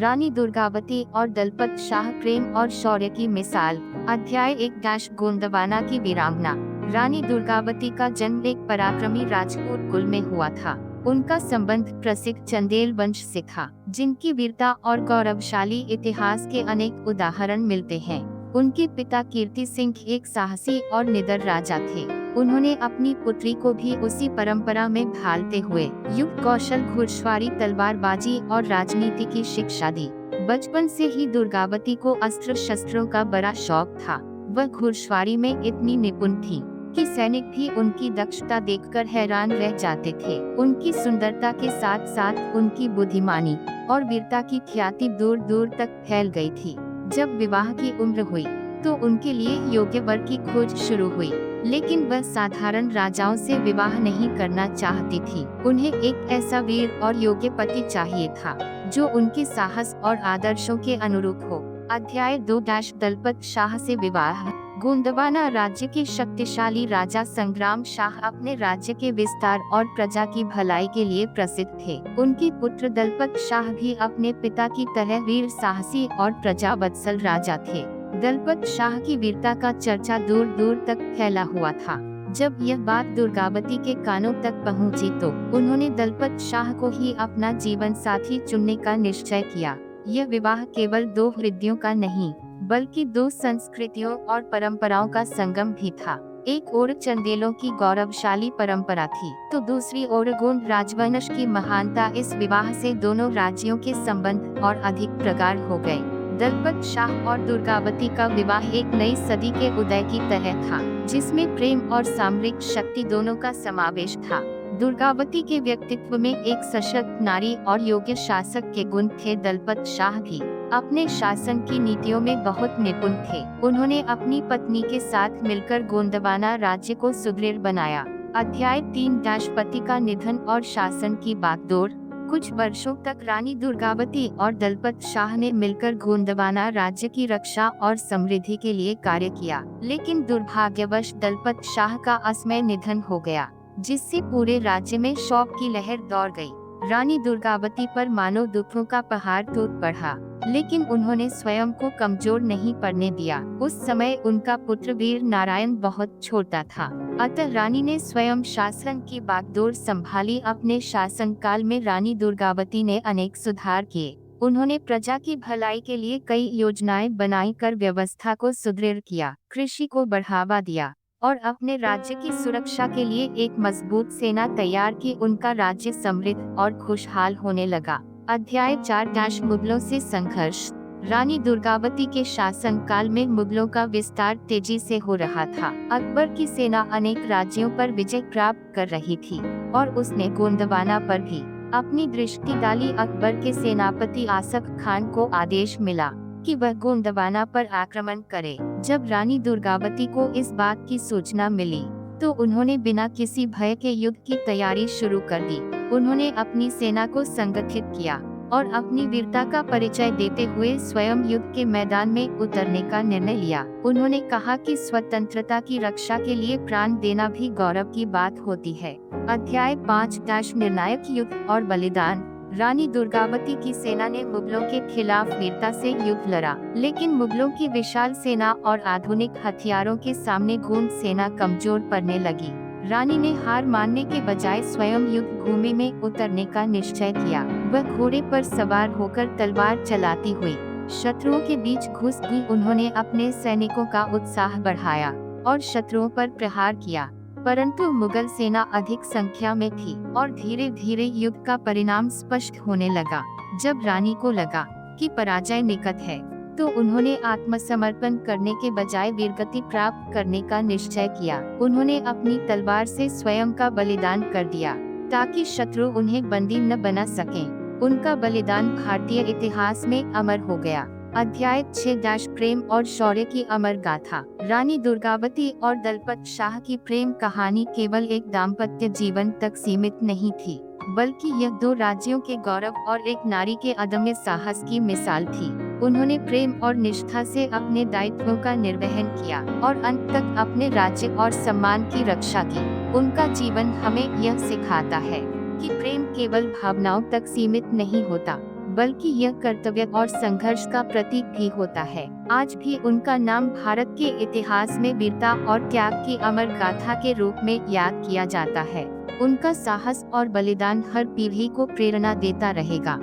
रानी दुर्गावती और दलपत शाह, प्रेम और शौर्य की मिसाल। अध्याय 1 गोंदवाना की वीरांगना। रानी दुर्गावती का जन्म एक पराक्रमी राजपूत कुल में हुआ था। उनका संबंध प्रसिद्ध चंदेल वंश से था, जिनकी वीरता और गौरवशाली इतिहास के अनेक उदाहरण मिलते हैं। उनके पिता कीर्ति सिंह एक साहसी और निडर राजा थे। उन्होंने अपनी पुत्री को भी उसी परंपरा में ढालते हुए युद्ध कौशल, घुड़सवारी, तलवारबाजी और राजनीति की शिक्षा दी। बचपन से ही दुर्गावती को अस्त्र शस्त्रों का बड़ा शौक था। वह घुड़सवारी में इतनी निपुण थी कि सैनिक भी उनकी दक्षता देखकर हैरान रह जाते थे। उनकी सुंदरता के साथ साथ उनकी बुद्धिमानी और वीरता की ख्याति दूर दूर तक फैल गई थी। जब विवाह की उम्र हुई तो उनके लिए योग्य वर की खोज शुरू हुई, लेकिन वह साधारण राजाओं से विवाह नहीं करना चाहती थी। उन्हें एक ऐसा वीर और योग्य पति चाहिए था जो उनके साहस और आदर्शों के अनुरूप हो। अध्याय 2 दलपत शाह से विवाह। गोंदवाना राज्य के शक्तिशाली राजा संग्राम शाह अपने राज्य के विस्तार और प्रजा की भलाई के लिए प्रसिद्ध थे। उनके पुत्र दलपत शाह भी अपने पिता की तरह वीर, साहसी और प्रजावत्सल राजा थे। दलपत शाह की वीरता का चर्चा दूर दूर तक फैला हुआ था। जब यह बात दुर्गावती के कानों तक पहुंची तो उन्होंने दलपत शाह को ही अपना जीवन साथी चुनने का निश्चय किया। यह विवाह केवल 2 हृदयों का नहीं, बल्कि 2 संस्कृतियों और परंपराओं का संगम भी था। एक ओर चंदेलों की गौरवशाली परंपरा थी, तो दूसरी ओर गोंड राजवंश की महानता। इस विवाह से दोनों राज्यों के संबंध और अधिक प्रगाढ़ हो गए। दलपत शाह और दुर्गावती का विवाह एक नई सदी के उदय की तरह था, जिसमें प्रेम और सामरिक शक्ति दोनों का समावेश था। दुर्गावती के व्यक्तित्व में एक सशक्त नारी और योग्य शासक के गुण थे। दलपत शाह भी अपने शासन की नीतियों में बहुत निपुण थे। उन्होंने अपनी पत्नी के साथ मिलकर गोंदवाना राज्य को सुदृढ़ बनाया। अध्याय 3 पति का निधन और शासन की बागडोर। कुछ वर्षों तक रानी दुर्गावती और दलपत शाह ने मिलकर गोंदवाना राज्य की रक्षा और समृद्धि के लिए कार्य किया, लेकिन दुर्भाग्यवश दलपत शाह का असमय निधन हो गया, जिससे पूरे राज्य में शोक की लहर दौड़ गई। रानी दुर्गावती पर मानो दुखों का पहाड़ टूट पड़ा, लेकिन उन्होंने स्वयं को कमजोर नहीं पड़ने दिया। उस समय उनका पुत्र वीर नारायण बहुत छोटा था, अतः रानी ने स्वयं शासन की बागडोर संभाली। अपने शासनकाल में रानी दुर्गावती ने अनेक सुधार किए। उन्होंने प्रजा की भलाई के लिए कई योजनाएं बनाई कर व्यवस्था को सुदृढ़ किया, कृषि को बढ़ावा दिया और अपने राज्य की सुरक्षा के लिए एक मजबूत सेना तैयार की। उनका राज्य समृद्ध और खुशहाल होने लगा। अध्याय 4 मुगलों से संघर्ष। रानी दुर्गावती के शासन काल में मुगलों का विस्तार तेजी से हो रहा था। अकबर की सेना अनेक राज्यों पर विजय प्राप्त कर रही थी और उसने गोंदवाना पर भी अपनी दृष्टि डाली। अकबर के सेनापति आसफ खान को आदेश मिला कि वह गोंदवाना पर आक्रमण करे। जब रानी दुर्गावती को इस बात की सूचना मिली तो उन्होंने बिना किसी भय के युद्ध की तैयारी शुरू कर दी। उन्होंने अपनी सेना को संगठित किया और अपनी वीरता का परिचय देते हुए स्वयं युद्ध के मैदान में उतरने का निर्णय लिया। उन्होंने कहा कि स्वतंत्रता की रक्षा के लिए प्राण देना भी गौरव की बात होती है। अध्याय 5 निर्णायक युद्ध और बलिदान। रानी दुर्गावती की सेना ने मुगलों के खिलाफ वीरता से युद्ध लड़ा, लेकिन मुगलों की विशाल सेना और आधुनिक हथियारों के सामने गोंड सेना कमजोर पड़ने लगी। रानी ने हार मानने के बजाय स्वयं युद्ध भूमि में उतरने का निश्चय किया। वह घोड़े पर सवार होकर तलवार चलाती हुई शत्रुओं के बीच घुस गई। उन्होंने अपने सैनिकों का उत्साह बढ़ाया और शत्रुओं पर प्रहार किया, परंतु मुगल सेना अधिक संख्या में थी और धीरे धीरे युद्ध का परिणाम स्पष्ट होने लगा। जब रानी को लगा कि पराजय निकट है तो उन्होंने आत्मसमर्पण करने के बजाय वीरगति प्राप्त करने का निश्चय किया। उन्होंने अपनी तलवार से स्वयं का बलिदान कर दिया ताकि शत्रु उन्हें बंदी न बना सकें। उनका बलिदान भारतीय इतिहास में अमर हो गया। अध्याय 6 प्रेम और शौर्य की अमर गाथा। रानी दुर्गावती और दलपत शाह की प्रेम कहानी केवल एक दाम्पत्य जीवन तक सीमित नहीं थी, बल्कि यह 2 राज्यों के गौरव और एक नारी के अदम्य साहस की मिसाल थी। उन्होंने प्रेम और निष्ठा से अपने दायित्वों का निर्वहन किया और अंत तक अपने राज्य और सम्मान की रक्षा की। उनका जीवन हमें यह सिखाता है कि प्रेम केवल भावनाओं तक सीमित नहीं होता, बल्कि यह कर्तव्य और संघर्ष का प्रतीक भी होता है। आज भी उनका नाम भारत के इतिहास में वीरता और त्याग की अमर गाथा के रूप में याद किया जाता है। उनका साहस और बलिदान हर पीढ़ी को प्रेरणा देता रहेगा।